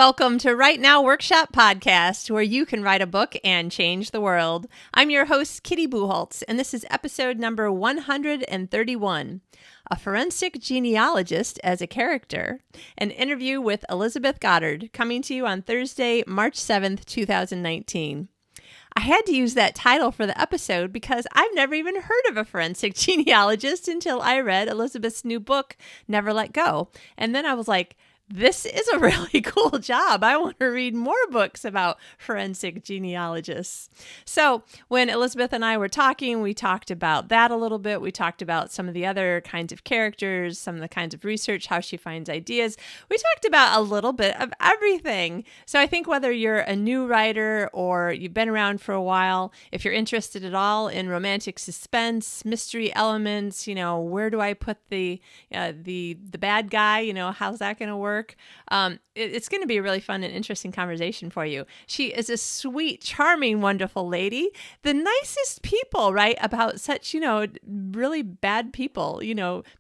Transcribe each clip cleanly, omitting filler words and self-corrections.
Welcome to Right Now Workshop Podcast, where you can write a book and change the world. I'm your host, Kitty Bucholtz, and this is episode number 131, A Forensic Genealogist as a Character, an interview with Elizabeth Goddard, coming to you on Thursday, March 7th, 2019. I had to use that title for the episode because I've never even heard of a forensic genealogist until I read Elizabeth's new book, Never Let Go. And then I was like, this is a really cool job. I want to read more books about forensic genealogists. So when Elizabeth and I were talking, we talked about that a little bit. We talked about some of the other kinds of characters, some of the kinds of research, how she finds ideas. We talked about a little bit of everything. So I think whether you're a new writer or you've been around for a while, if you're interested at all in romantic suspense, mystery elements, where do I put the bad guy? How's that going to work? It's going to be a really fun and interesting conversation for you. She is a sweet, charming, wonderful lady. The nicest people write about such, really bad people,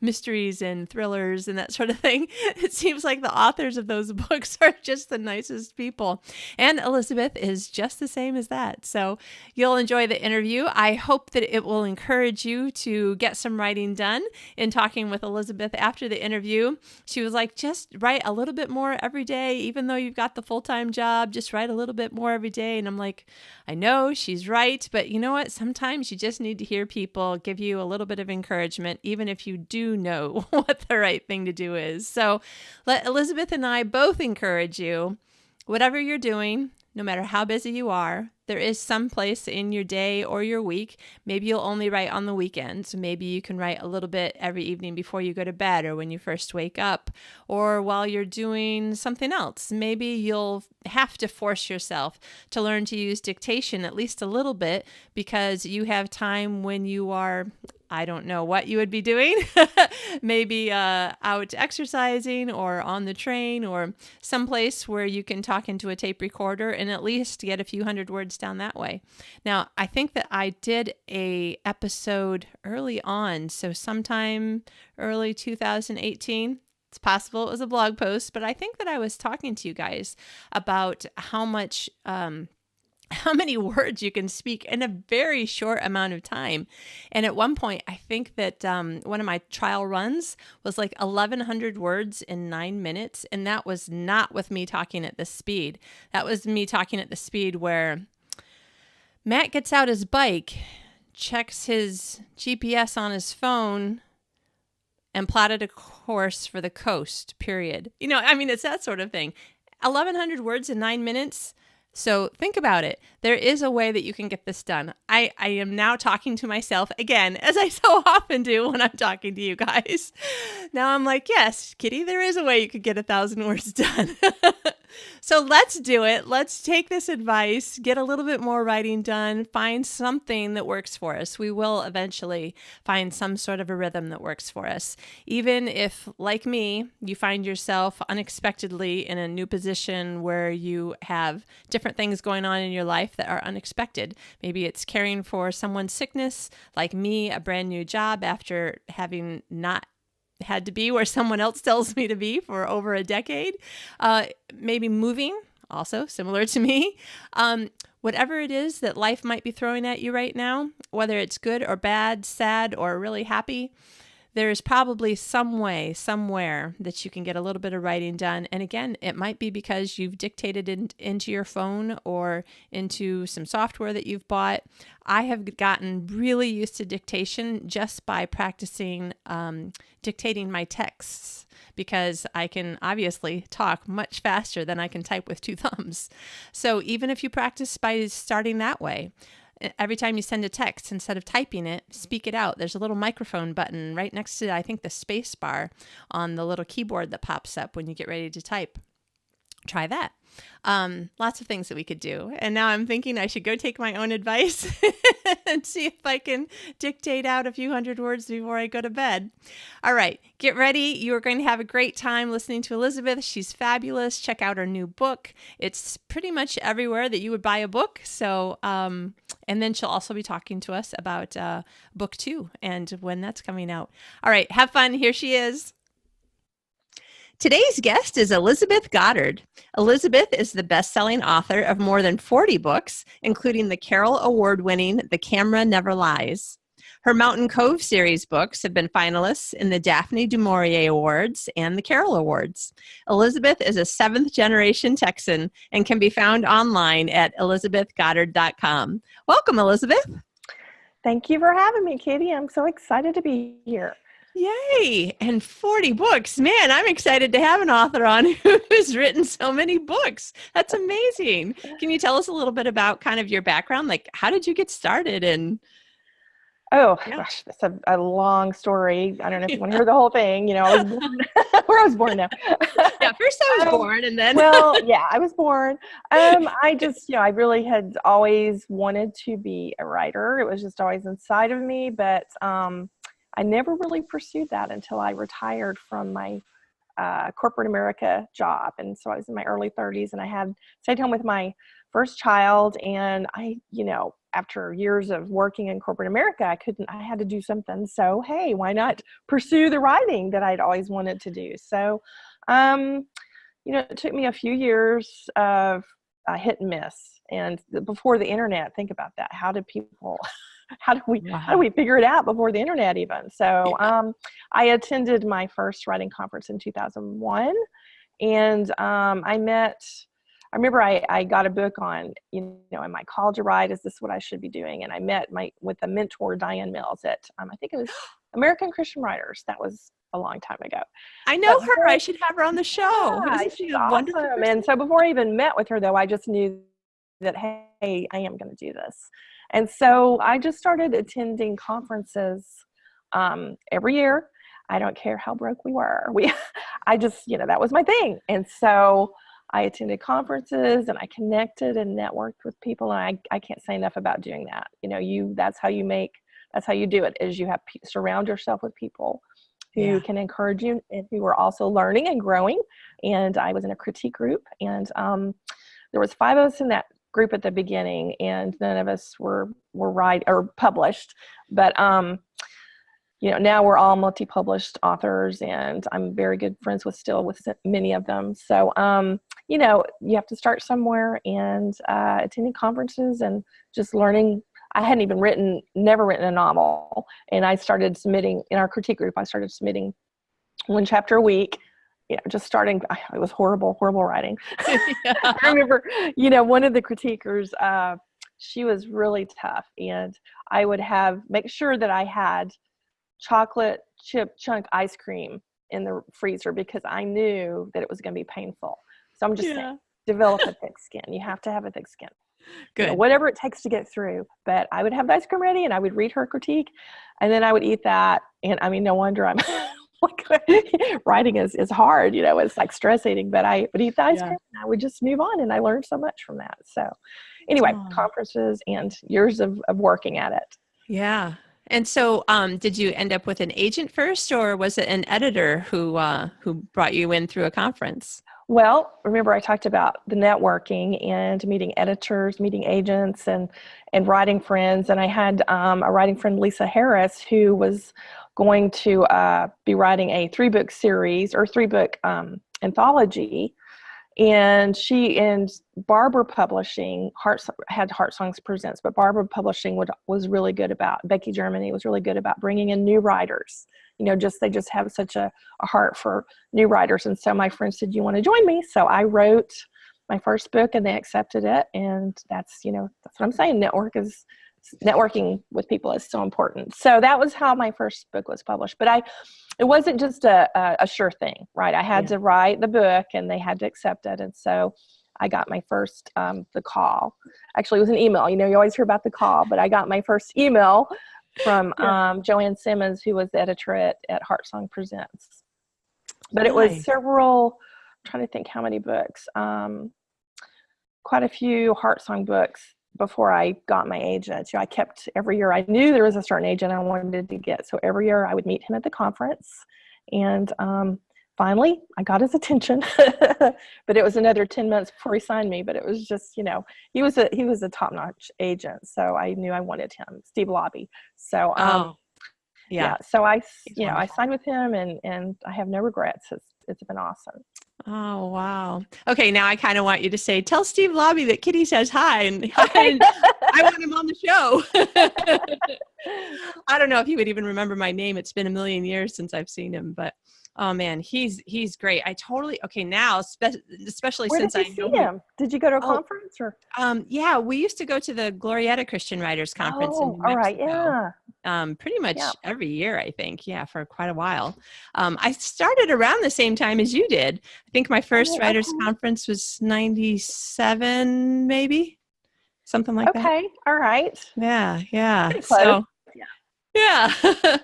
mysteries and thrillers and that sort of thing. It seems like the authors of those books are just the nicest people. And Elizabeth is just the same as that. So you'll enjoy the interview. I hope that it will encourage you to get some writing done. In talking with Elizabeth after the interview, she was like, just write a little bit more every day, even though you've got the full-time job, just write a little bit more every day. And I'm like, I know she's right, but you know what? Sometimes you just need to hear people give you a little bit of encouragement, even if you do know what the right thing to do is. So let Elizabeth and I both encourage you, whatever you're doing, no matter how busy you are, there is some place in your day or your week. Maybe you'll only write on the weekends. Maybe you can write a little bit every evening before you go to bed or when you first wake up or while you're doing something else. Maybe you'll have to force yourself to learn to use dictation at least a little bit because you have time when you are, I don't know what you would be doing, maybe out exercising or on the train or someplace where you can talk into a tape recorder and at least get a few hundred words down that way. Now, I think that I did a episode early on, so sometime early 2018. It's possible it was a blog post, but I think that I was talking to you guys about how many words you can speak in a very short amount of time. And at one point, I think that one of my trial runs was like 1,100 words in 9 minutes. And that was not with me talking at this speed. That was me talking at the speed where Matt gets out his bike, checks his GPS on his phone, and plotted a course for the coast, period. It's that sort of thing. 1,100 words in 9 minutes. So think about it. There is a way that you can get this done. I am now talking to myself again, as I so often do when I'm talking to you guys. Now I'm like, yes, Kitty, there is a way you could get 1,000 words done. So let's do it. Let's take this advice, get a little bit more writing done, find something that works for us. We will eventually find some sort of a rhythm that works for us. Even if, like me, you find yourself unexpectedly in a new position where you have different things going on in your life that are unexpected. Maybe it's caring for someone's sickness, like me, a brand new job after having not had to be where someone else tells me to be for over a decade. Maybe moving, also similar to me. Whatever it is that life might be throwing at you right now, whether it's good or bad, sad or really happy, there's probably some way, somewhere that you can get a little bit of writing done. And again, it might be because you've dictated into your phone or into some software that you've bought. I have gotten really used to dictation just by practicing dictating my texts because I can obviously talk much faster than I can type with two thumbs. So even if you practice by starting that way, every time you send a text, instead of typing it, speak it out. There's a little microphone button right next to, I think, the space bar on the little keyboard that pops up when you get ready to type. Try that. Lots of things that we could do. And now I'm thinking I should go take my own advice and see if I can dictate out a few hundred words before I go to bed. All right, get ready. You are going to have a great time listening to Elizabeth. She's fabulous. Check out her new book. It's pretty much everywhere that you would buy a book. So, and then she'll also be talking to us about book 2 and when that's coming out. All right, have fun. Here she is. Today's guest is Elizabeth Goddard. Elizabeth is the best-selling author of more than 40 books, including the Carol Award-winning The Camera Never Lies. Her Mountain Cove series books have been finalists in the Daphne du Maurier Awards and the Carol Awards. Elizabeth is a seventh-generation Texan and can be found online at elizabethgoddard.com. Welcome, Elizabeth. Thank you for having me, Katie. I'm so excited to be here. Yay! And 40 books. Man, I'm excited to have an author on who's written so many books. That's amazing. Can you tell us a little bit about kind of your background? Like, how did you get started? Gosh, that's a long story. I don't know if you want to hear the whole thing. You know, I was born where I was born now. Yeah, first I was born and then. I was born. I just, I really had always wanted to be a writer. It was just always inside of me, but I never really pursued that until I retired from my corporate America job. And so I was in my early 30s and I had stayed home with my first child. And after years of working in corporate America, I had to do something. So, hey, why not pursue the writing that I'd always wanted to do? So, it took me a few years of hit and miss. And before the internet, think about that. How do we figure it out before the internet even? So I attended my first writing conference in 2001, and I remember I got a book on, am I called to write? Is this what I should be doing? And I met with a mentor, Diane Mills, at I think it was American Christian Writers. That was a long time ago. I know her. I should have her on the show. Yeah, she's awesome. And so before I even met with her, though, I just knew that, hey, I am going to do this. And so I just started attending conferences every year. I don't care how broke we were. That was my thing. And so I attended conferences and I connected and networked with people. And I can't say enough about doing that. That's how you do it, is you have surround yourself with people who can encourage you and who are also learning and growing. And I was in a critique group, and there was 5 of us in that group at the beginning, and none of us were published, but now we're all multi-published authors, and I'm very good friends with many of them. So you have to start somewhere, and attending conferences and just learning. I hadn't even never written a novel, and I started submitting in our critique group. I started submitting 1 chapter a week. Just starting, it was horrible writing. Yeah. I remember, one of the critiquers, she was really tough, and I would make sure that I had chocolate chip chunk ice cream in the freezer because I knew that it was going to be painful. So I'm just saying, develop a thick skin. You have to have a thick skin. Good. Whatever it takes to get through. But I would have the ice cream ready, and I would read her critique, and then I would eat that. And no wonder I'm writing is hard, it's like stress eating, but I would eat the ice cream and I would just move on, and I learned so much from that. So anyway, conferences and years of working at it. Yeah. And so did you end up with an agent first, or was it an editor who brought you in through a conference? Well, remember I talked about the networking and meeting editors, meeting agents, and writing friends. And I had a writing friend, Lisa Harris, who was going to be writing a 3-book series or 3-book anthology. And she and Barber Publishing had Heart Songs Presents, but Barber Publishing was really good about, Becky Germany was really good about bringing in new writers. They just have such a heart for new writers. And so my friend said, "You want to join me?" So I wrote my first book, and they accepted it. And that's what I'm saying. Networking with people is so important. So that was how my first book was published. But it wasn't just a sure thing, right? I had to write the book, and they had to accept it. And so I got my first, the call. Actually, it was an email. You always hear about the call, but I got my first email from Joanne Simmons, who was the editor at Heart Song Presents. But it was several, I'm trying to think how many books, quite a few Heart Song books before I got my agent. I kept every year, I knew there was a certain agent I wanted to get. So every year I would meet him at the conference, and finally I got his attention, but it was another 10 months before he signed me. But it was just, he was a top-notch agent. So I knew I wanted him, Steve Laube. So, so I signed with him, and I have no regrets. it's been awesome. Oh, wow. Okay, now I kind of want you to say, tell Steve Laube that Kitty says hi, and Okay. I want him on the show. I don't know if he would even remember my name. It's been a million years since I've seen him, but oh man, he's great. Okay, now, especially Where since did I you know see him? Did you go to a oh, conference or? yeah, we used to go to the Glorietta Christian Writers Conference in Oh, New all right. Mexico. Yeah. Pretty much Yeah. every year, I think. Yeah, for quite a while. I started around the same time as you did. I think my first Oh, writers okay. conference was 97, maybe something like that. Okay. All right. Yeah. Pretty close. So, Yeah. yeah.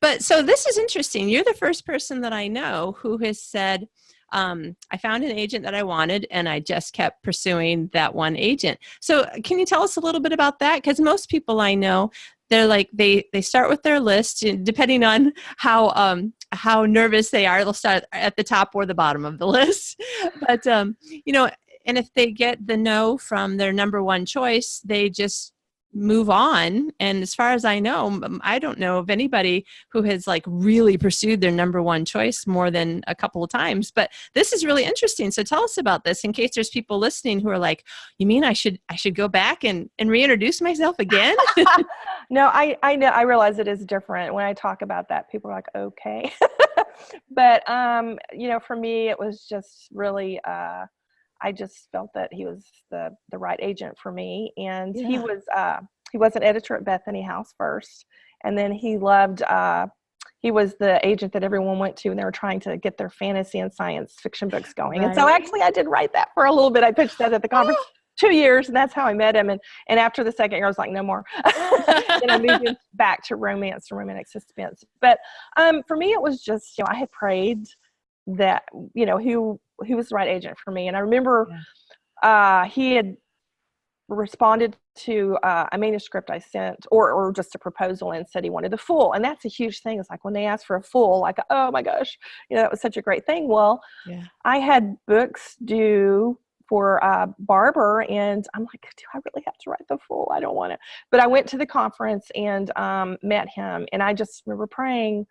But so this is interesting. You're the first person that I know who has said, I found an agent that I wanted and I just kept pursuing that one agent. So can you tell us a little bit about that? Because most people I know, they're like, they start with their list, and depending on how nervous they are, they'll start at the top or the bottom of the list. But, and if they get the no from their number one choice, they just move on. And as far as I know, I don't know of anybody who has like really pursued their number one choice more than a couple of times. But this is really interesting. So tell us about this in case there's people listening who are like, you mean I should go back and reintroduce myself again? No, I know. I realize it is different. When I talk about that, people are like, okay. But, for me, it was just really, I just felt that he was the right agent for me. And he was an editor at Bethany House first. And then he was the agent that everyone went to, and they were trying to get their fantasy and science fiction books going. Right. And so actually I did write that for a little bit. I pitched that at the conference. 2 years, and that's how I met him. And after the second year, I was like, no more. Then I moved him back to romance and romantic suspense. But for me, it was just, I had prayed that, who was the right agent for me. And I remember he had responded to a manuscript I sent, or just a proposal, and said he wanted the full. And that's a huge thing. It's like when they ask for a full, like, oh my gosh, that was such a great thing. Well, I had books due for Barber, and I'm like, do I really have to write the full? I don't want to. But I went to the conference and met him, and I just remember praying,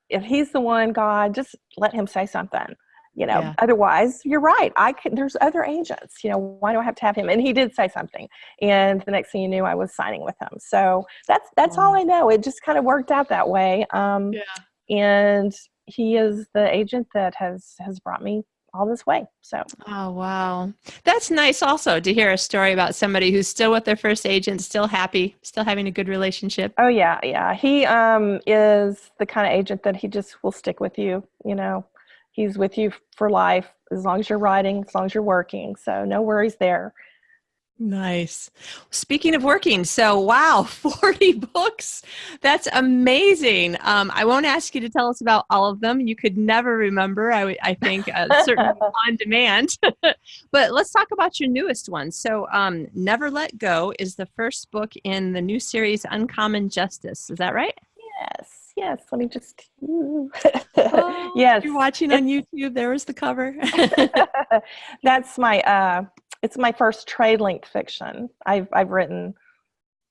if he's the one, God, just let him say something. Otherwise, you're right. There's other agents, why do I have to have him? And he did say something. And the next thing you knew, I was signing with him. So that's all I know. It just kind of worked out that way. And he is the agent that has brought me all this way. So. Oh, wow. That's nice also to hear a story about somebody who's still with their first agent, still happy, still having a good relationship. Oh yeah. Yeah. He is the kind of agent that he just will stick with you, He's with you for life, as long as you're writing, as long as you're working. So no worries there. Nice. Speaking of working, so wow, 40 books. That's amazing. I won't ask you to tell us about all of them. You could never remember, I think, certainly on demand. But let's talk about your newest one. So Never Let Go is the first book in the new series, Uncommon Justice. Is that right? Yes. Let me just. Yes. You're watching on YouTube. There was the cover. That's my. It's my first trade-length fiction. I've written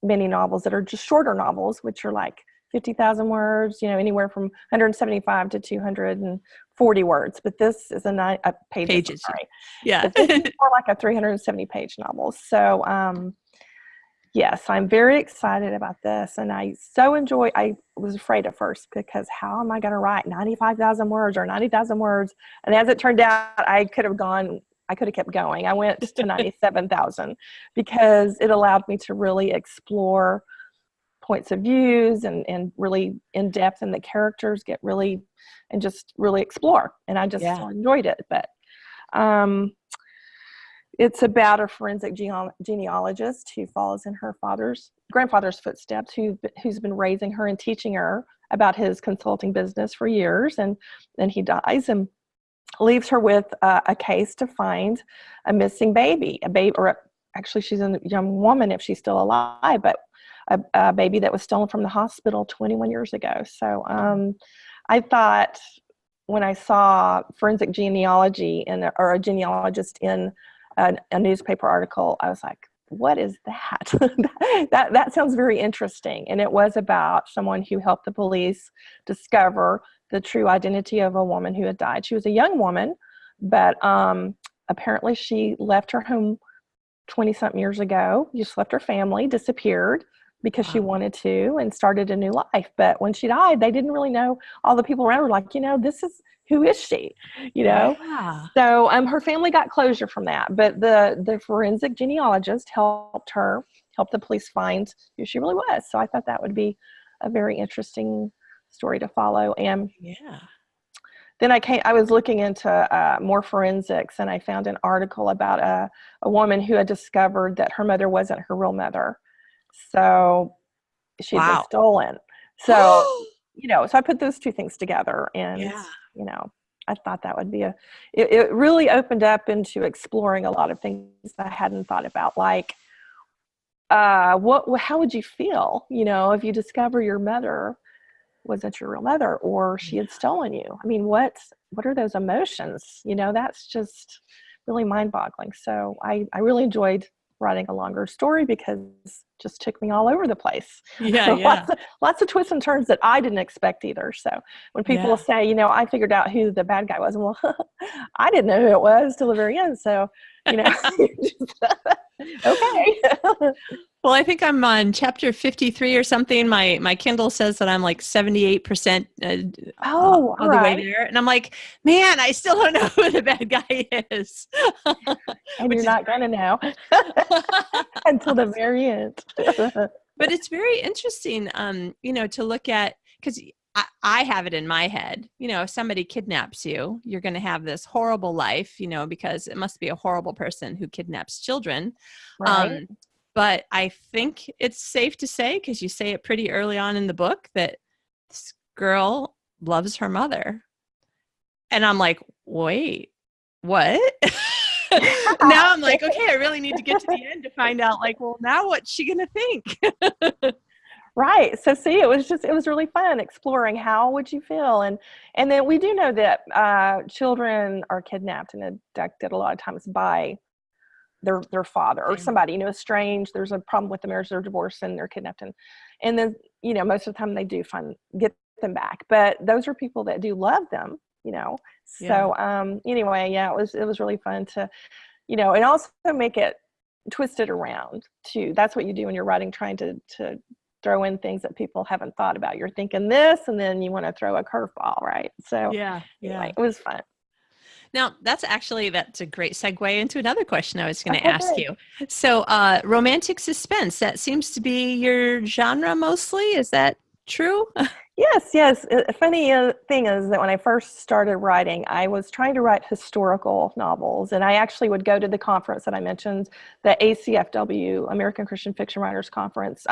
many novels that are just shorter novels, which are like 50,000 words. Anywhere from 175 to 240 words. But this is pages. Sorry. Yeah. But this is more like a 370-page novel. So. Yes, I'm very excited about this, and I was afraid at first, because how am I going to write 95,000 words or 90,000 words? And as it turned out, I could have kept going. I went to 97,000 because it allowed me to really explore points of views and really in depth, and the characters and just really explore. And I just enjoyed it. But it's about a forensic genealogist who follows in her grandfather's footsteps, who's been raising her and teaching her about his consulting business for years. And then he dies and leaves her with a case to find a missing baby, or actually she's a young woman if she's still alive, but a baby that was stolen from the hospital 21 years ago. So I thought, when I saw forensic genealogy or a genealogist in a newspaper article, I was like, what is that? that sounds very interesting. And it was about someone who helped the police discover the true identity of a woman who had died. She was a young woman, but apparently she left her home 20-something years ago, just left her family, disappeared because she wanted to, and started a new life. But when she died, they didn't really know. All the people around were like, who is she? Yeah. So her family got closure from that. But the forensic genealogist help the police find who she really was. So I thought that would be a very interesting story to follow. And then I was looking into more forensics, and I found an article about a woman who had discovered that her mother wasn't her real mother. So she'd been stolen. So, so I put those two things together, and, I thought that would be it really opened up into exploring a lot of things I hadn't thought about, like, how would you feel, if you discover your mother wasn't your real mother, or she had stolen you? I mean, what are those emotions? That's just really mind-boggling. So I really enjoyed writing a longer story because it just took me all over the place. Lots of twists and turns that I didn't expect either. So when people say, I figured out who the bad guy was, well, I didn't know who it was till the very end. So, okay. Well, I think I'm on chapter 53 or something. My Kindle says that I'm like 78% of the way there. And I'm like, man, I still don't know who the bad guy is. And you're not going to know until the very end. But it's very interesting, to look at, because I have it in my head, if somebody kidnaps you, you're going to have this horrible life, because it must be a horrible person who kidnaps children. Right. But I think it's safe to say, because you say it pretty early on in the book, that this girl loves her mother. And I'm like, wait, what? Now I'm like, okay, I really need to get to the end to find out, like, well, now what's she going to think? Right. So see, it was really fun exploring how would you feel. And then we do know that children are kidnapped and abducted a lot of times by their father or somebody, estranged. There's a problem with the marriage, they're divorced, and they're kidnapped. And then, most of the time they do get them back. But those are people that do love them, So anyway, it was really fun to, and also make it twisted around too. That's what you do when you're writing, trying to throw in things that people haven't thought about. You're thinking this, and then you want to throw a curveball, right? So anyway, it was fun. Now, that's a great segue into another question I was going to ask you. So, romantic suspense, that seems to be your genre mostly. Is that true? Yes. A funny thing is that when I first started writing, I was trying to write historical novels, and I actually would go to the conference that I mentioned, the ACFW, American Christian Fiction Writers Conference,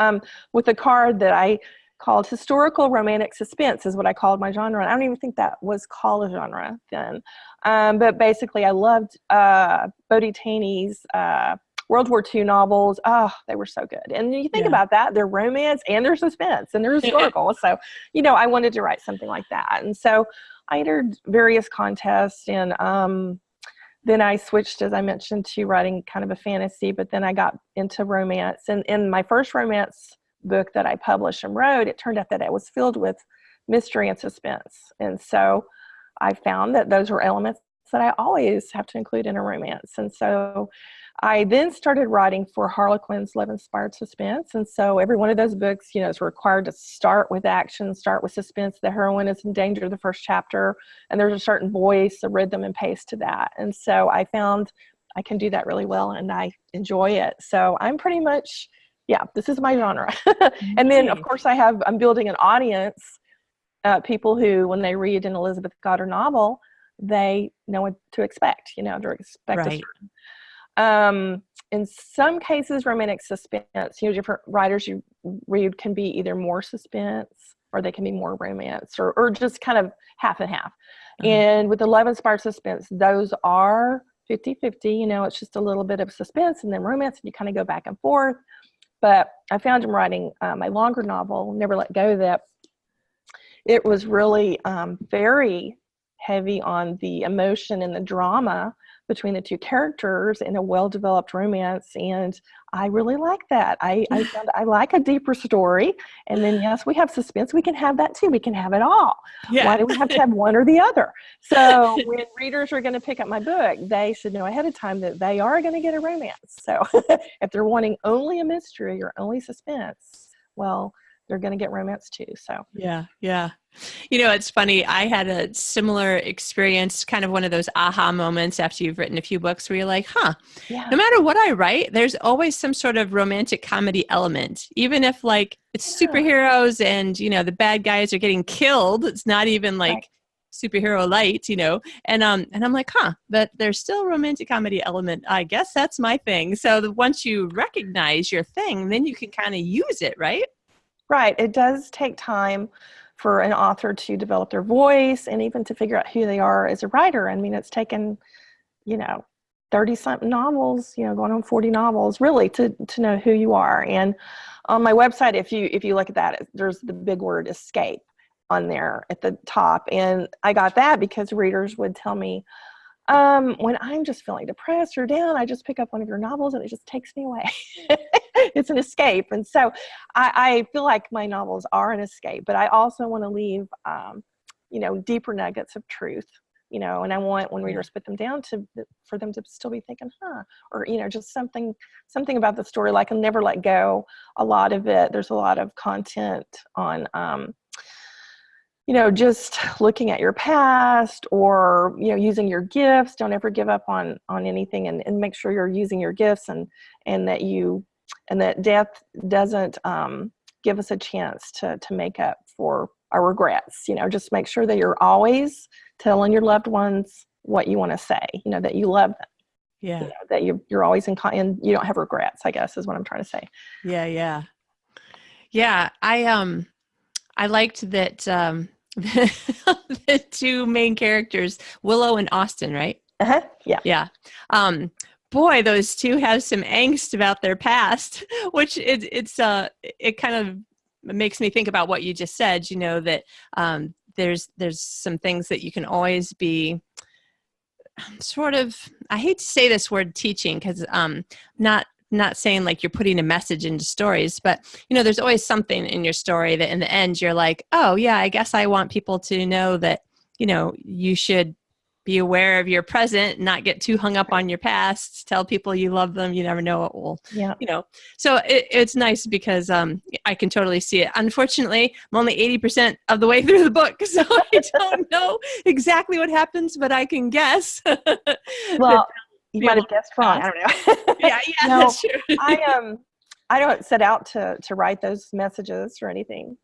with a card that I called historical romantic suspense, is what I called my genre. And I don't even think that was called a genre then. But basically, I loved Bodie Taney's World War II novels. Oh, they were so good. And you think about that, they're romance and they're suspense and they're historical. So, I wanted to write something like that. And so I entered various contests, and then I switched, as I mentioned, to writing kind of a fantasy, but then I got into romance. And in my first romance book that I published and wrote, it turned out that it was filled with mystery and suspense. And so I found that those were elements that I always have to include in a romance. And so I then started writing for Harlequin's Love-Inspired Suspense. And so every one of those books, is required to start with action, start with suspense. The heroine is in danger the first chapter, and there's a certain voice, a rhythm and pace to that. And so I found I can do that really well, and I enjoy it. So I'm pretty much, this is my genre. And then, of course, I'm building an audience, people who, when they read an Elizabeth Goddard novel, they know what to expect. They're expected. In some cases, romantic suspense, different writers you read can be either more suspense or they can be more romance, or just kind of half and half. And with the Love-Inspired Suspense, those are 50-50. It's just a little bit of suspense and then romance, and you kind of go back and forth. But I found in writing my longer novel, Never Let Go, that it was really very heavy on the emotion and the drama between the two characters in a well-developed romance. And I really like that. I found I like a deeper story. And then, yes, we have suspense. We can have that too. We can have it all. Yeah. Why do we have to have one or the other? So when readers are going to pick up my book, they should know ahead of time that they are going to get a romance. So if they're wanting only a mystery or only suspense, well, they're going to get romance too. So yeah. It's funny. I had a similar experience, kind of one of those aha moments after you've written a few books where you're like, yeah, no matter what I write, there's always some sort of romantic comedy element. Even if like it's superheroes and, the bad guys are getting killed, it's not even like superhero light, and I'm like, but there's still a romantic comedy element. I guess that's my thing. So once you recognize your thing, then you can kind of use it, right? Right. It does take time for an author to develop their voice and even to figure out who they are as a writer. I mean, it's taken, 30 something novels, going on 40 novels really to know who you are. And on my website, if you look at that, there's the big word escape on there at the top. And I got that because readers would tell me, when I'm just feeling depressed or down, I just pick up one of your novels and it just takes me away. It's an escape. And so I feel like my novels are an escape, but I also want to leave, deeper nuggets of truth, and I want when readers put them down for them to still be thinking, or, just something about the story, like I'll never let go. A lot of it, there's a lot of content on, just looking at your past or, using your gifts. Don't ever give up on anything and make sure you're using your gifts and that death doesn't give us a chance to make up for our regrets. Just make sure that you're always telling your loved ones what you want to say, that you love them. Yeah. That you're always and you don't have regrets, I guess is what I'm trying to say. Yeah. Yeah. I liked that, the two main characters, Willow and Austin, right? Uh-huh. Yeah. Yeah. Boy, those two have some angst about their past, which it kind of makes me think about what you just said, that there's some things that you can always be sort of, I hate to say this word teaching because not saying like you're putting a message into stories, but there's always something in your story that in the end you're like, oh yeah, I guess I want people to know that, you should be aware of your present, not get too hung up on your past, tell people you love them. You never know what will, so it's nice because I can totally see it. Unfortunately, I'm only 80% of the way through the book, so I don't know exactly what happens, but I can guess. Well, you might have guessed wrong. I don't know. Yeah, No, that's true. I don't set out to write those messages or anything.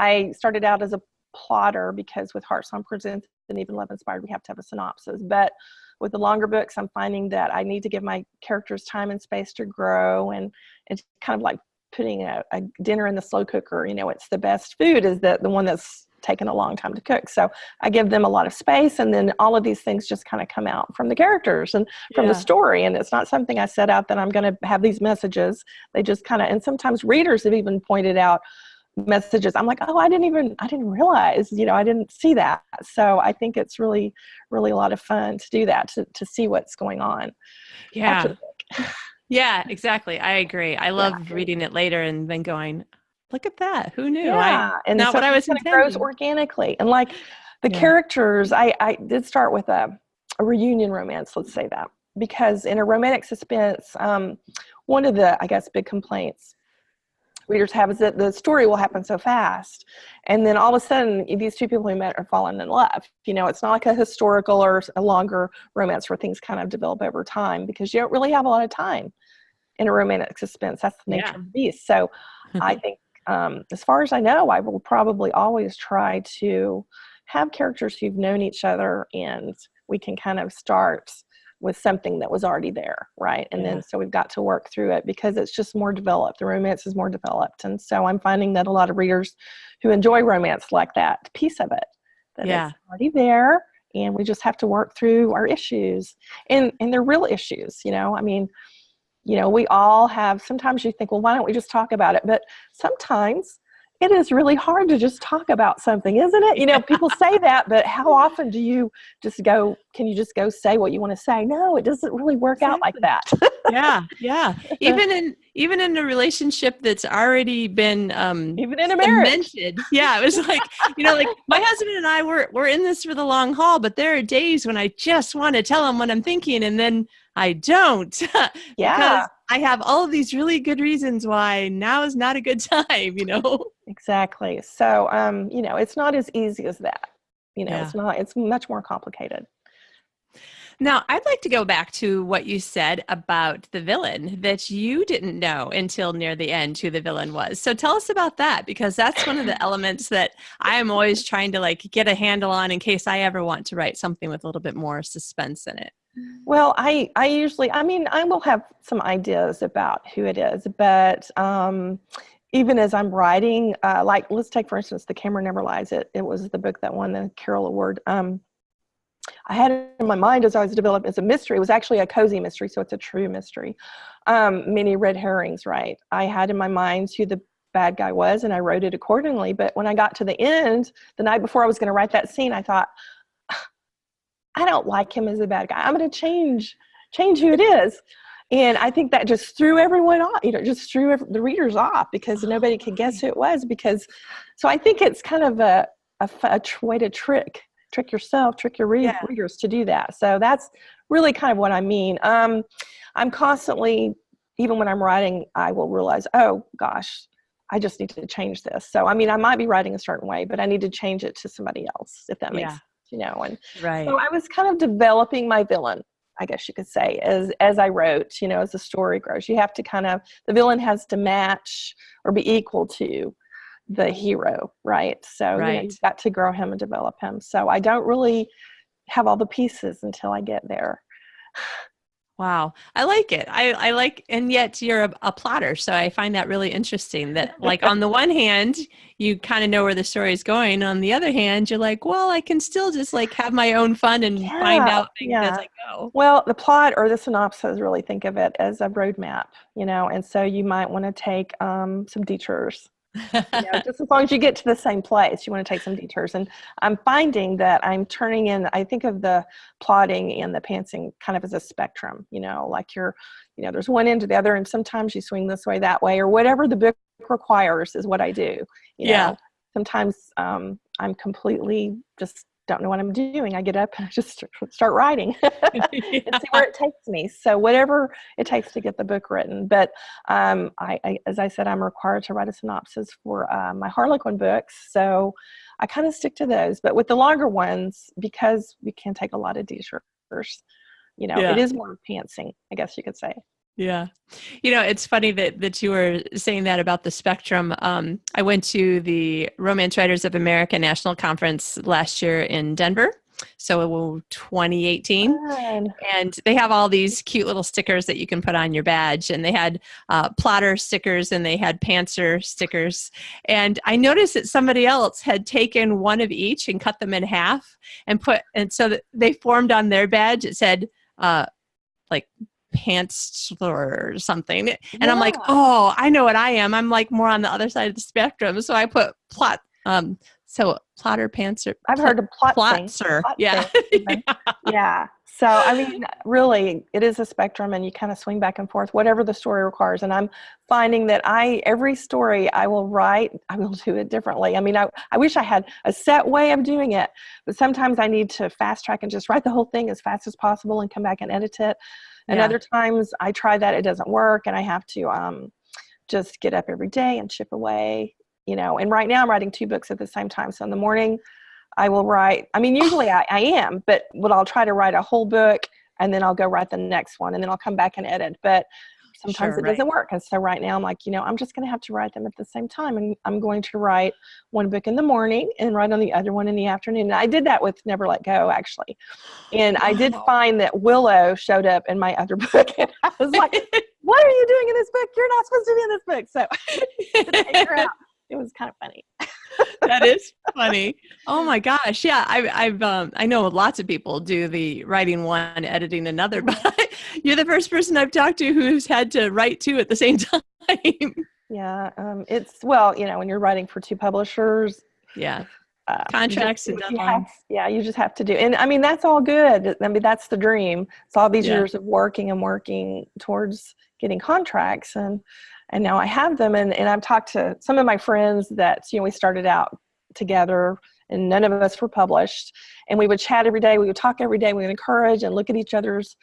I started out as a plotter because with Heart Song Presents and even Love Inspired, we have to have a synopsis. But with the longer books, I'm finding that I need to give my characters time and space to grow, and it's kind of like putting a dinner in the slow cooker. It's the best food is the one that's taken a long time to cook. So I give them a lot of space, and then all of these things just kind of come out from the characters and from the story. And it's not something I set out that I'm going to have these messages. They just kind of, and sometimes readers have even pointed out messages. I'm like, oh, I didn't realize, I didn't see that. So I think it's really, really a lot of fun to do that, to see what's going on. Yeah. Yeah, exactly. I agree. I love reading it later and then going, look at that. Who knew? And not so what I was intending. It grows organically. And like the characters, I did start with a reunion romance, let's say that, because in a romantic suspense, one of the, I guess, big complaints readers have is that the story will happen so fast. And then all of a sudden, these two people who met are falling in love. It's not like a historical or a longer romance where things kind of develop over time, because you don't really have a lot of time in a romantic suspense. That's the nature of the beast. So I think, as far as I know, I will probably always try to have characters who've known each other, and we can kind of start with something that was already there, right? And then so we've got to work through it because it's just more developed. The romance is more developed. And so I'm finding that a lot of readers who enjoy romance like that piece of it, that it's already there, and we just have to work through our issues. And they're real issues, I mean, we all have, sometimes you think, well, why don't we just talk about it? But sometimes it is really hard to just talk about something, isn't it? You know, people say that, but how often do you can you just go say what you want to say? No, it doesn't really work out like that. Yeah. Yeah. Even in a relationship that's already been, Even in a marriage. cemented. Yeah. It was like, like my husband and I we're in this for the long haul, but there are days when I just want to tell him what I'm thinking, and then I don't because I have all of these really good reasons why now is not a good time, Exactly. So, it's not as easy as that. Yeah. It's much more complicated. Now, I'd like to go back to what you said about the villain, that you didn't know until near the end who the villain was. So tell us about that, because that's one of the elements that I am always trying to get a handle on in case I ever want to write something with a little bit more suspense in it. Well, I usually, I will have some ideas about who it is, but even as I'm writing, let's take, for instance, The Camera Never Lies. It was the book that won the Carroll Award. I had it in my mind as I was developing as a mystery. It was actually a cozy mystery, so it's a true mystery. Many red herrings, right? I had in my mind who the bad guy was, and I wrote it accordingly. But when I got to the end, the night before I was going to write that scene, I thought, I don't like him as a bad guy. I'm going to change who it is. And I think that just threw everyone off, just threw the readers off, because nobody could guess who it was. So I think it's kind of a way to trick yourself, trick your readers to do that. So that's really kind of what I mean. I'm constantly, even when I'm writing, I will realize, oh gosh, I just need to change this. So, I might be writing a certain way, but I need to change it to somebody else, if that makes sense. And right. So I was kind of developing my villain, I guess you could say, as I wrote, as the story grows. You have to the villain has to match or be equal to the hero, right? So you've got to grow him and develop him. So I don't really have all the pieces until I get there. Wow. I like it. I like, and yet you're a plotter. So I find that really interesting that on the one hand, you kind of know where the story is going. On the other hand, you're like, well, I can still just have my own fun and find out things as I go. Well, the plot or the synopsis, really think of it as a roadmap, and so you might want to take some detours. Just as long as you get to the same place, you want to take some detours. And I'm finding that I'm turning in, I think of the plotting and the pantsing kind of as a spectrum, there's one end to the other, and sometimes you swing this way, that way, or whatever the book requires is what I do. Sometimes I'm completely just don't know what I'm doing. I get up and I just start writing and see where it takes me. So whatever it takes to get the book written. But I as I said, I'm required to write a synopsis for my Harlequin books. So I kind of stick to those. But with the longer ones, because we can take a lot of detours, it is more pantsing, I guess you could say. Yeah. It's funny that you were saying that about the spectrum. I went to the Romance Writers of America National Conference last year in Denver. So 2018. Fun. And they have all these cute little stickers that you can put on your badge. And they had plotter stickers and they had pantser stickers. And I noticed that somebody else had taken one of each and cut them in half and so that they formed on their badge. It said, pantsler or something. And I'm like, oh, I know what I am. I'm more on the other side of the spectrum. So I put plotter, pantser. I've heard of plotzer. Yeah. Yeah. So, really, it is a spectrum, and you kind of swing back and forth, whatever the story requires. And I'm finding that every story I will write, I will do it differently. I wish I had a set way of doing it, but sometimes I need to fast track and just write the whole thing as fast as possible and come back and edit it. And other times I try that, it doesn't work, and I have to just get up every day and chip away, And right now I'm writing 2 books at the same time. So in the morning I will write, usually I am, but I'll try to write a whole book, and then I'll go write the next one, and then I'll come back and edit. But sometimes it doesn't work. And so right now I'm like, I'm just going to have to write them at the same time. And I'm going to write one book in the morning and write on the other one in the afternoon. And I did that with Never Let Go, actually. And I did find that Willow showed up in my other book. And I was like, what are you doing in this book? You're not supposed to be in this book. So I had to take her out. It was kind of funny. That is funny. Oh my gosh. Yeah. I know lots of people do the writing one, editing another, but you're the first person I've talked to who's had to write 2 at the same time. Yeah. It's, well, when you're writing for two publishers, Yeah. you just Contracts do and what you have. deadlines. Yeah, you just have to do. And I mean, that's all good. I mean, that's the dream. It's all these Yeah. years of working and working towards getting contracts, and now I have them. And I've talked to some of my friends that, we started out together and none of us were published, and we would chat every day. We would talk every day. We would encourage and look at each other's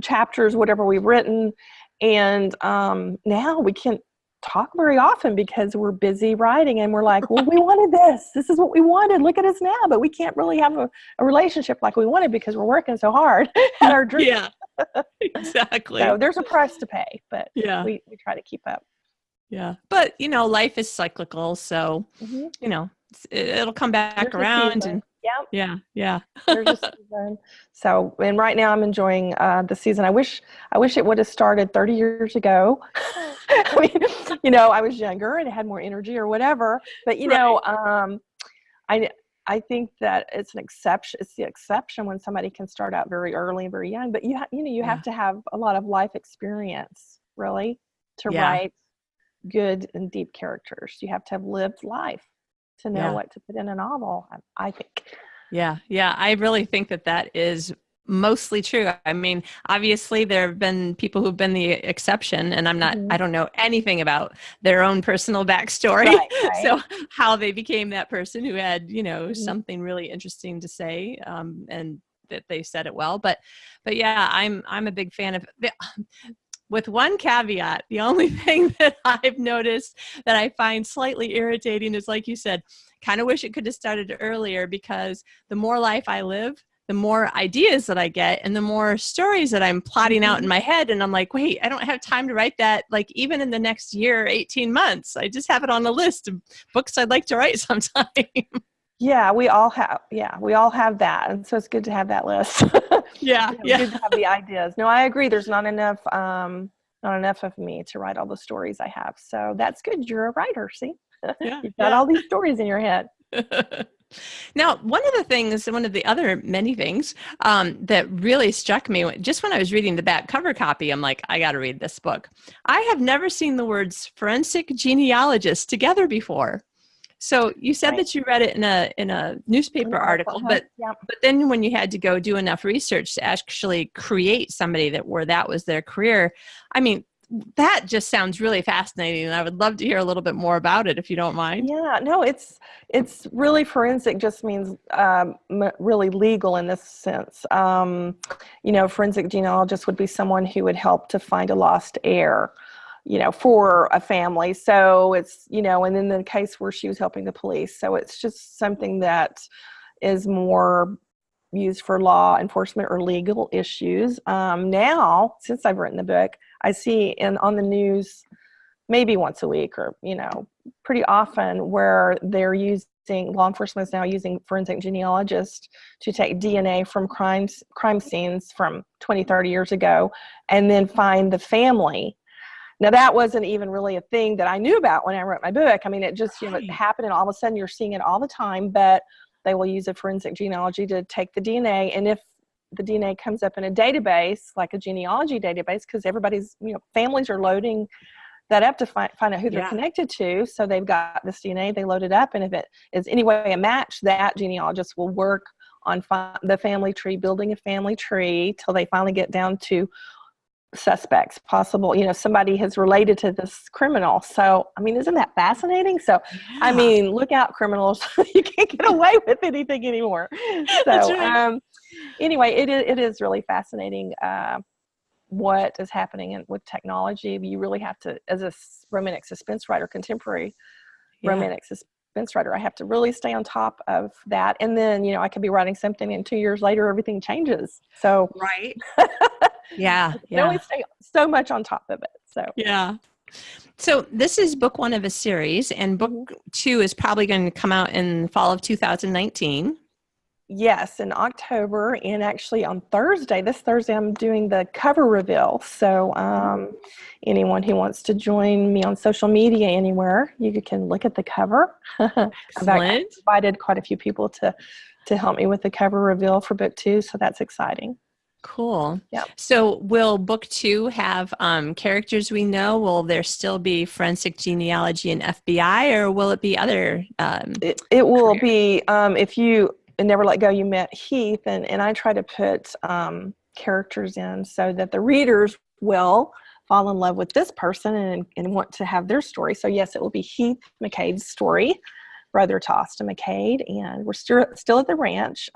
chapters, whatever we've written. And now we can't talk very often because we're busy writing, and we're like, well, we wanted this. This is what we wanted. Look at us now. But we can't really have a relationship like we wanted because we're working so hard at our dream. Yeah, exactly. So there's a price to pay, but Yeah. we try to keep up. Yeah. But, life is cyclical. So, it'll come back There's a around. season. And Yep. yeah. Yeah. There's a season. So, and right now I'm enjoying the season. I wish it would have started 30 years ago. I mean, I was younger and had more energy or whatever. But I think that it's an exception. It's the exception when somebody can start out very early and very young. But you have to have a lot of life experience, really, to write good and deep characters. You have to have lived life to know what to put in a novel, I think. Yeah. Yeah. I really think that is mostly true. I mean, obviously there have been people who've been the exception, and I don't know anything about their own personal backstory. Right. So how they became that person who had, something really interesting to say, and that they said it well. But yeah, I'm a big fan of with one caveat. The only thing that I've noticed that I find slightly irritating is, like you said, kind of wish it could have started earlier, because the more life I live, the more ideas that I get and the more stories that I'm plotting out in my head. And I'm like, wait, I don't have time to write that. Like, even in the next year, 18 months, I just have it on the list of books I'd like to write sometime. Yeah, we all have that. And so it's good to have that list. Yeah. Good to have the ideas. No, I agree. There's not enough of me to write all the stories I have. So that's good. You're a writer. See, you've got all these stories in your head. Now, one of the other many things that really struck me just when I was reading the back cover copy, I'm like, I got to read this book. I have never seen the words forensic genealogist together before. So you said that you read it in a newspaper article, but then when you had to go do enough research to actually create somebody that was their career, I mean, that just sounds really fascinating, and I would love to hear a little bit more about it if you don't mind. Yeah, no, it's really forensic. Just means really legal in this sense. Forensic genealogist would be someone who would help to find a lost heir, for a family. So it's, and in the case where she was helping the police. So it's just something that is more used for law enforcement or legal issues. Now, since I've written the book, I see on the news maybe once a week or, pretty often, where law enforcement is now using forensic genealogists to take DNA from crime scenes from 20, 30 years ago and then find the family. Now, that wasn't even really a thing that I knew about when I wrote my book. I mean, it just, it happened, and all of a sudden you're seeing it all the time, but they will use a forensic genealogy to take the DNA. And if the DNA comes up in a database, like a genealogy database, because everybody's, families are loading that up to find out who they're connected to. So they've got this DNA, they load it up, and if it is any way a match, that genealogist will work on the family tree, building a family tree till they finally get down to suspects, possible, somebody has related to this criminal. So, I mean, isn't that fascinating? So, I mean, look out, criminals. You can't get away with anything anymore. So, anyway, it is really fascinating what is happening with technology. You really have to, as a romantic suspense writer, contemporary romantic suspense writer, I have to really stay on top of that. And then, I could be writing something and 2 years later, everything changes. So, right. Yeah. You always stay so much on top of it. So, yeah. So this is book one of a series, and book two is probably going to come out in fall of 2019. Yes, in October, and actually on this Thursday, I'm doing the cover reveal. So anyone who wants to join me on social media anywhere, you can look at the cover. I've invited quite a few people to help me with the cover reveal for book two, so that's exciting. Cool. Yep. So will book 2 have characters we know? Will there still be forensic genealogy and FBI, or will it be other It will careers? be, if you Never Let Go, you met Heath, and I try to put characters in so that the readers will fall in love with this person and want to have their story. So yes, it will be Heath McCade's story, brother to Austin McCade, and we're still at the ranch.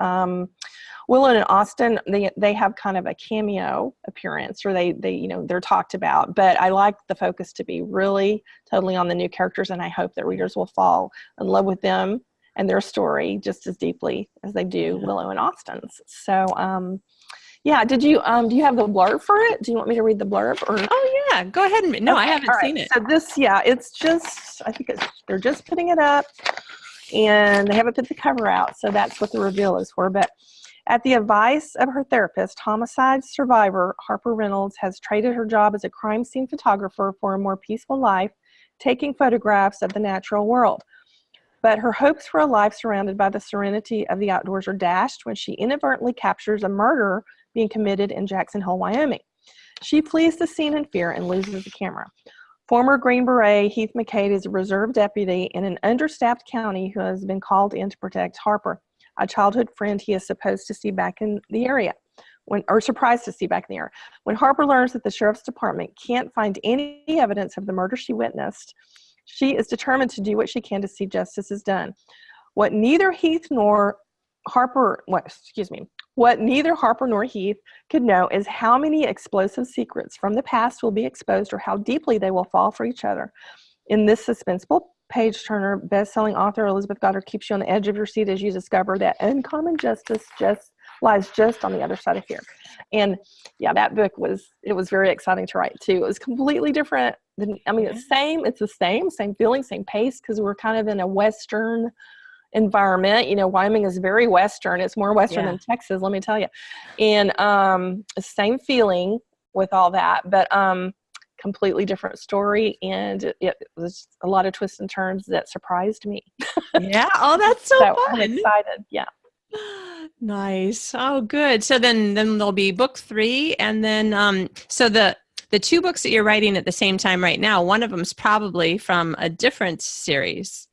Will and Austin, they have kind of a cameo appearance, or they they're talked about, but I like the focus to be really totally on the new characters, and I hope that readers will fall in love with them and their story just as deeply as they do Willow and Austin's. So yeah, do you have the blurb for it? Do you want me to read the blurb? Or? Oh yeah, go ahead. No, okay, I haven't seen it. So this, it's just, they're just putting it up, and they haven't put the cover out, so that's what the reveal is for. But at the advice of her therapist, homicide survivor Harper Reynolds has traded her job as a crime scene photographer for a more peaceful life, taking photographs of the natural world. But her hopes for a life surrounded by the serenity of the outdoors are dashed when she inadvertently captures a murder being committed in Jackson Hole, Wyoming. She flees the scene in fear and loses the camera. Former Green Beret Heath McCade is a reserve deputy in an understaffed county who has been called in to protect Harper, a childhood friend he is supposed to see back in the area, surprised to see back in the area. When Harper learns that the sheriff's department can't find any evidence of the murder she witnessed, she is determined to do what she can to see justice is done. What neither Harper nor Heath could know is how many explosive secrets from the past will be exposed, or how deeply they will fall for each other. In this suspenseful page-turner, best-selling author Elizabeth Goddard keeps you on the edge of your seat as you discover that uncommon justice lies just on the other side of fear. And yeah, that book was very exciting to write too. It was completely different than, it's the same feeling, same pace, because we're kind of in a Western environment. Wyoming is very Western. It's more Western than Texas, let me tell you. And same feeling with all that, but completely different story, and it was a lot of twists and turns that surprised me. Yeah. Oh, that's so fun. I'm excited. Yeah. Nice. Oh, good. So then there'll be book 3, and then so the 2 books that you're writing at the same time right now, one of them's probably from a different series.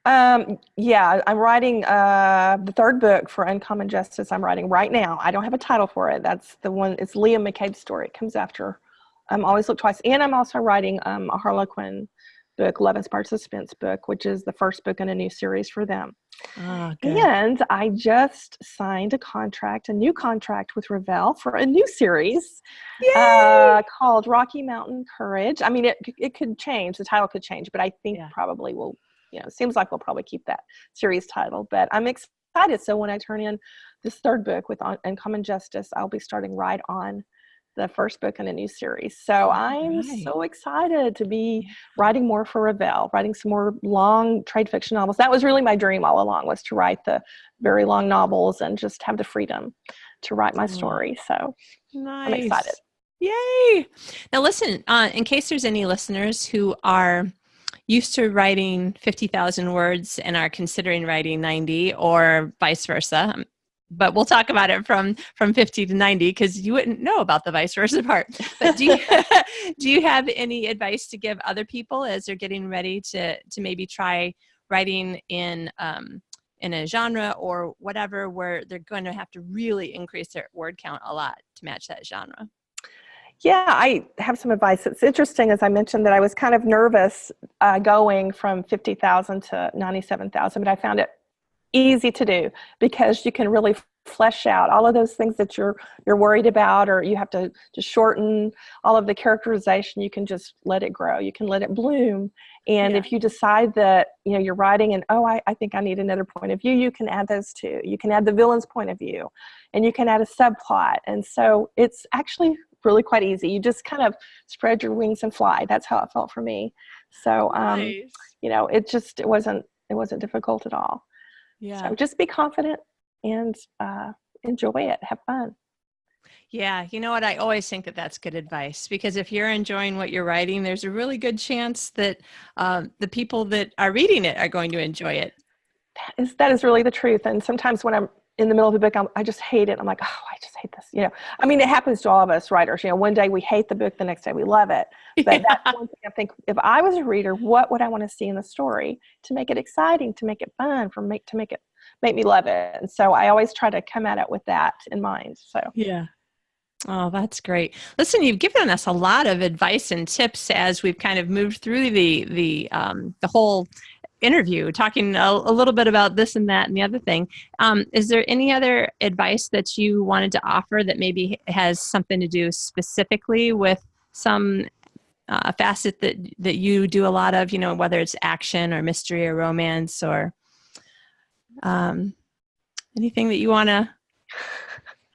Yeah, I'm writing the 3rd book for Uncommon Justice. I'm writing right now. I don't have a title for it. That's the one. It's Liam McCade's story. It comes after Always Look Twice. And I'm also writing a Harlequin book, Love Inspired Suspense book, which is the first book in a new series for them. Oh, and I just signed a new contract with Revell for a new series called Rocky Mountain Courage. It could change. The title could change, but I think probably will, it seems like we'll probably keep that series title. But I'm excited. So when I turn in this 3rd book with Uncommon Justice, I'll be starting right on the first book in a new series. So I'm so excited to be writing more for Revell, writing some more long trade fiction novels. That was really my dream all along, was to write the very long novels and just have the freedom to write my story. So I'm excited. Yay. Now listen, in case there's any listeners who are used to writing 50,000 words and are considering writing 90, or vice versa, but we'll talk about it from 50 to 90, because you wouldn't know about the vice versa part. But do you have any advice to give other people as they're getting ready to maybe try writing in a genre or whatever, where they're going to have to really increase their word count a lot to match that genre? Yeah, I have some advice. It's interesting, as I mentioned, that I was kind of nervous going from 50,000 to 97,000, but I found it easy to do, because you can really flesh out all of those things that you're worried about, or you have to shorten all of the characterization. You can just let it grow. You can let it bloom. And if you decide that, you're writing and, I think I need another point of view, you can add those too. You can add the villain's point of view, and you can add a subplot. And so it's actually really quite easy. You just kind of spread your wings and fly. That's how it felt for me. So, it wasn't difficult at all. Yeah. So just be confident and enjoy it. Have fun. Yeah. You know what? I always think that that's good advice, because if you're enjoying what you're writing, there's a really good chance that the people that are reading it are going to enjoy it. That is really the truth. And sometimes when I'm in the middle of the book, I just hate it. I'm like, oh, I just hate this. I mean, it happens to all of us writers. One day we hate the book, the next day we love it. But that's one thing I think, if I was a reader, what would I want to see in the story to make it exciting, to make it fun, to make it make me love it? And so I always try to come at it with that in mind. So yeah. Oh, that's great. Listen, you've given us a lot of advice and tips as we've kind of moved through the whole interview, talking a little bit about this and that and the other thing. Is there any other advice that you wanted to offer that maybe has something to do specifically with some facet that you do a lot of, whether it's action or mystery or romance or anything that you want to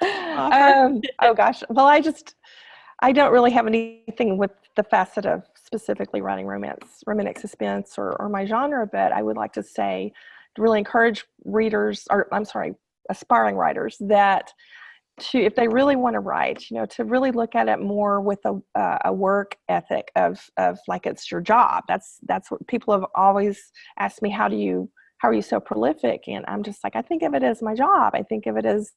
offer? Oh gosh. Well, I don't really have anything with the facet of specifically writing romance, romantic suspense, or my genre, but I would like to say, to really encourage readers, aspiring writers, that if they really want to write, to really look at it more with a work ethic of like it's your job. That's what people have always asked me. How are you so prolific? And I'm just like, I think of it as my job. I think of it as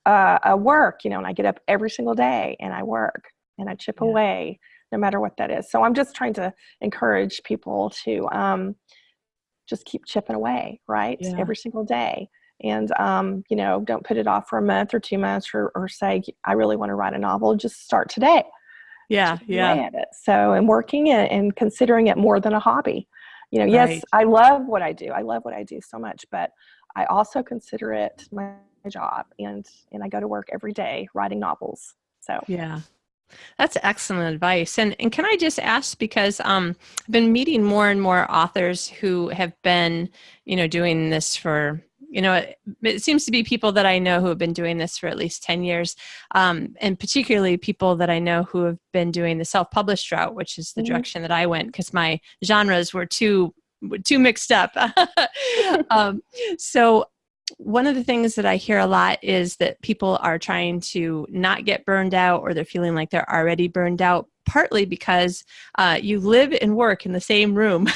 a work, and I get up every single day and I work and I chip away, no matter what that is. So I'm just trying to encourage people to just keep chipping away, right? Yeah. Every single day. And, don't put it off for a month or 2 months or say, I really want to write a novel. Just start today. Yeah. Chip away at it. So, and working it and considering it more than a hobby. Yes, Right. I love what I do. I love what I do so much, but I also consider it my job, and I go to work every day writing novels. So yeah, that's excellent advice. And can I just ask, because I've been meeting more and more authors who have been, doing this for, it seems to be people that I know who have been doing this for at least 10 years. And particularly people that I know who have been doing the self-published route, which is the direction that I went, because my genres were too mixed up. So one of the things that I hear a lot is that people are trying to not get burned out, or they're feeling like they're already burned out, partly because you live and work in the same room.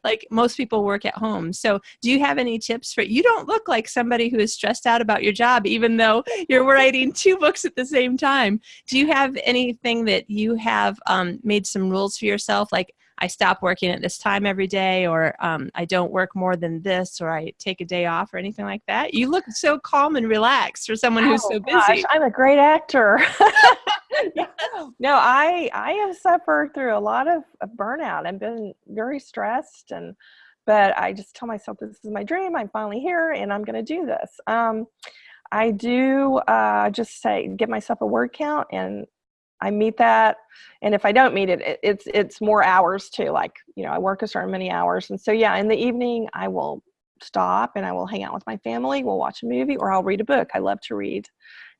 Like most people work at home. So do you have any tips you don't look like somebody who is stressed out about your job, even though you're writing 2 books at the same time. Do you have anything that you have made some rules for yourself? Like, I stop working at this time every day, or I don't work more than this, or I take a day off, or anything like that? You look so calm and relaxed for someone who's so busy. Gosh, I'm a great actor. No, I have suffered through a lot of burnout and been very stressed, but I just tell myself, this is my dream. I'm finally here and I'm going to do this. I do just give myself a word count, and I meet that. And if I don't meet it, it's more hours too. Like, I work a certain many hours. And so, in the evening I will stop and I will hang out with my family. We'll watch a movie, or I'll read a book. I love to read.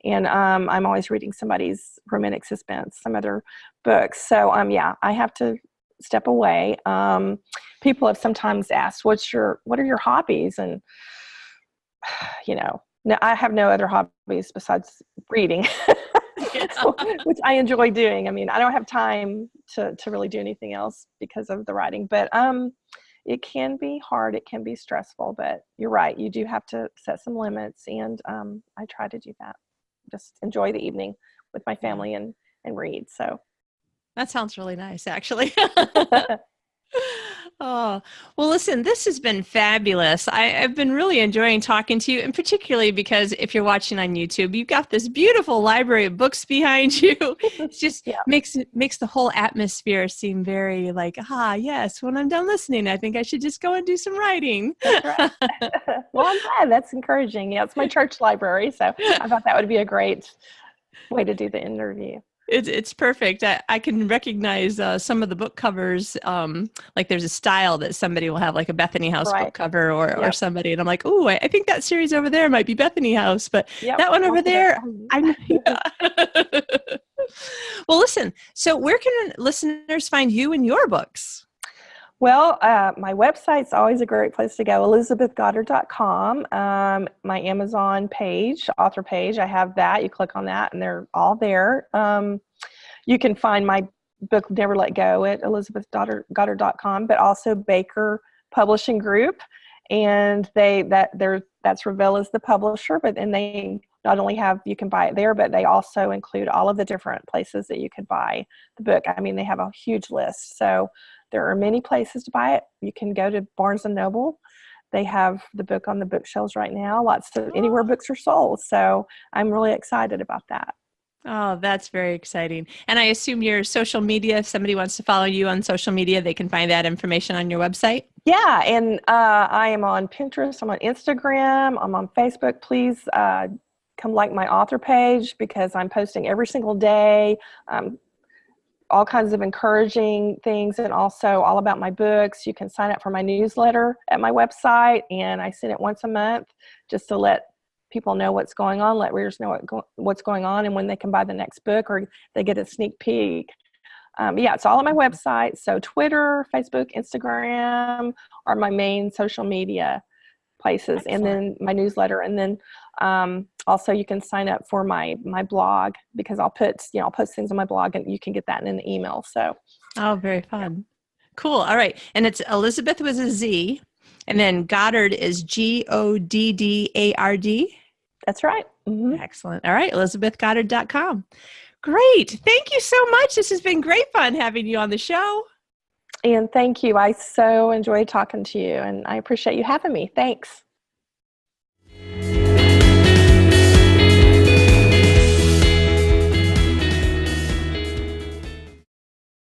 And I'm always reading somebody's romantic suspense, some other books. So, I have to step away. People have sometimes asked, what are your hobbies? And, no, I have no other hobbies besides reading. Which I enjoy doing. I mean, I don't have time to really do anything else because of the writing, but it can be hard. It can be stressful, but you're right. You do have to set some limits, and I try to do that. Just enjoy the evening with my family and read. So that sounds really nice, actually. Oh, well, listen, this has been fabulous. I've been really enjoying talking to you, and particularly because if you're watching on YouTube, you've got this beautiful library of books behind you. It just makes the whole atmosphere seem very like, yes, when I'm done listening, I think I should just go and do some writing. That's right. Well, I'm glad. That's encouraging. Yeah, it's my church library, so I thought that would be a great way to do the interview. It's perfect. I can recognize some of the book covers. Like there's a style that somebody will have, like a Bethany House book cover or somebody. And I'm like, oh, I think that series over there might be Bethany House, but that one over there, Well, listen, so where can listeners find you and your books? Well, my website's always a great place to go, elizabethgoddard.com. My Amazon page, author page, I have that. You click on that and they're all there. You can find my book, Never Let Go, at elizabethgoddard.com, but also Baker Publishing Group. and that's Revell is the publisher, but then they not only you can buy it there, but they also include all of the different places that you could buy the book. I mean, they have a huge list. So there are many places to buy it. You can go to Barnes & Noble. They have the book on the bookshelves right now, anywhere books are sold. So I'm really excited about that. Oh, that's very exciting. And I assume your social media, if somebody wants to follow you on social media, they can find that information on your website? Yeah, and I am on Pinterest, I'm on Instagram, I'm on Facebook. Please come like my author page because I'm posting every single day, all kinds of encouraging things, and also all about my books. You can sign up for my newsletter at my website, and I send it once a month just to let people know what's going on, let readers know what's going on and when they can buy the next book or they get a sneak peek. Yeah, it's all on my website. So Twitter, Facebook, Instagram are my main social media places. Excellent. And then my newsletter. And then also you can sign up for my blog because I'll post things on my blog and you can get that in an email. So. Oh, very fun. Yeah. Cool. All right. And it's Elizabeth with a Z, and then Goddard is Goddard. That's right. Mm-hmm. Excellent. All right. ElizabethGoddard.com. Great. Thank you so much. This has been great fun having you on the show. And thank you. I so enjoyed talking to you, and I appreciate you having me. Thanks.